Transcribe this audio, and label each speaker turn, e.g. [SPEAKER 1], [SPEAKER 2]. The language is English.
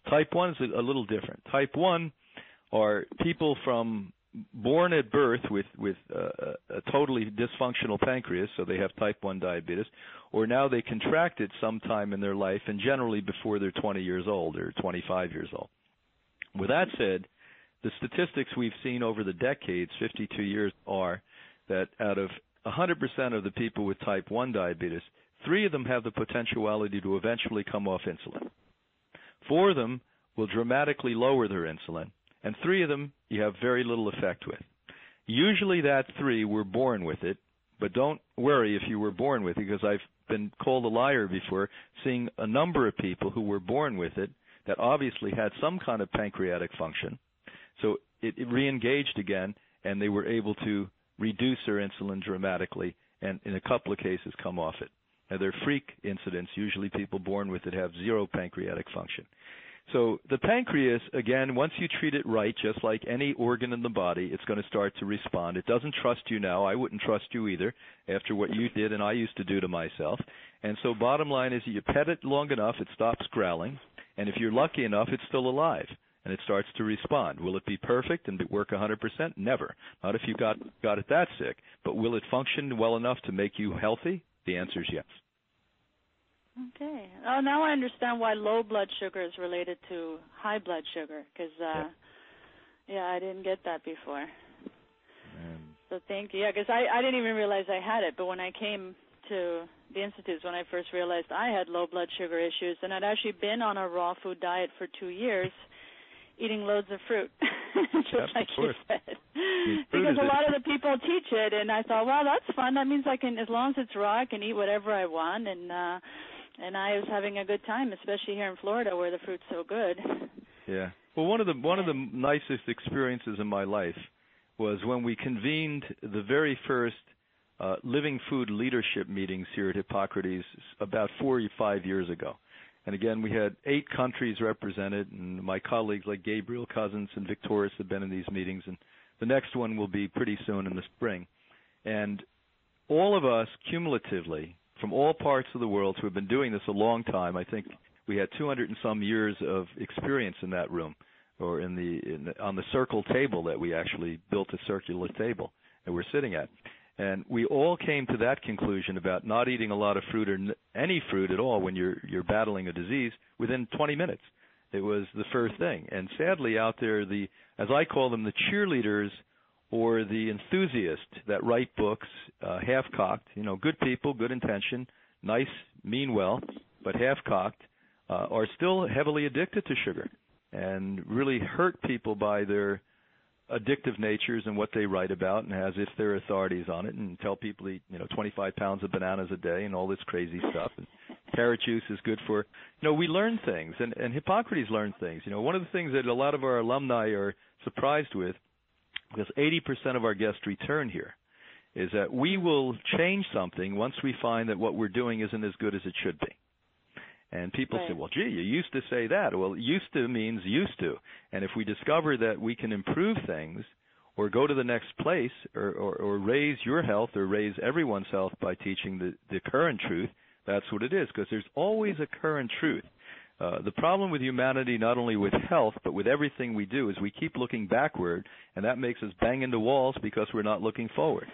[SPEAKER 1] Type 1 is a little different. Type 1 are people born at birth with a totally dysfunctional pancreas, so they have type 1 diabetes, or now they contract it sometime in their life, and generally before they're 20 years old or 25 years old. With that said, the statistics we've seen over the decades, 52 years, are that out of 100% of the people with type 1 diabetes, 3 of them have the potentiality to eventually come off insulin. 4 of them will dramatically lower their insulin, and 3 of them you have very little effect with. Usually that 3 were born with it, but don't worry if you were born with it, because I've been called a liar before, seeing a number of people who were born with it that obviously had some kind of pancreatic function. So it re-engaged again, and they were able to reduce their insulin dramatically, and in a couple of cases come off it. Now, they're freak incidents. Usually people born with it have zero pancreatic function. So the pancreas, again, once you treat it right, just like any organ in the body, it's going to start to respond. It doesn't trust you now. I wouldn't trust you either after what you did and I used to do to myself. And so bottom line is you pet it long enough, it stops growling. And if you're lucky enough, it's still alive, and it starts to respond. Will it be perfect and work 100%? Never. Not if you got it that sick. But will it function well enough to make you healthy? The answer is yes.
[SPEAKER 2] Okay. Oh, now I understand why low blood sugar is related to high blood sugar, because, I didn't get that before. So thank you. Yeah, because I didn't even realize I had it, but when I came to the Institute, when I first realized I had low blood sugar issues, and I'd actually been on a raw food diet for 2 years, eating loads of fruit, just like you said. Because a lot of the people teach it, and I thought, well, that's fun. That means I can, as long as it's raw, I can eat whatever I want, and I was having a good time, especially here in Florida where the fruit's so good. Yeah.
[SPEAKER 1] Well, one of the nicest experiences in my life was when we convened the very first living food leadership meetings here at Hippocrates about 4 or 5 years ago. And again, we had 8 countries represented, and my colleagues like Gabriel Cousins and Victorious have been in these meetings, and the next one will be pretty soon in the spring. And all of us cumulatively from all parts of the world who have been doing this a long time, I think we had 200 and some years of experience in that room, or on the circle table that we actually built a circular table that we're sitting at. And we all came to that conclusion about not eating a lot of fruit or any fruit at all when you're battling a disease within 20 minutes. It was the first thing. And sadly out there, as I call them, the cheerleaders or the enthusiasts that write books, half-cocked, good people, good intention, nice, mean well, but half-cocked, are still heavily addicted to sugar and really hurt people by their addictive natures and what they write about, and as if they're authorities on it, and tell people to eat 25 pounds of bananas a day and all this crazy stuff. And carrot juice is good for, we learn things, and Hippocrates learned things. One of the things that a lot of our alumni are surprised with, because 80% of our guests return here, is that we will change something once we find that what we're doing isn't as good as it should be. And people say, well, gee, you used to say that. Well, used to means used to. And if we discover that we can improve things or go to the next place or raise your health or raise everyone's health by teaching the current truth, that's what it is, because there's always a current truth. The problem with humanity, not only with health, but with everything we do, is we keep looking backward, and that makes us bang into walls because we're not looking forward.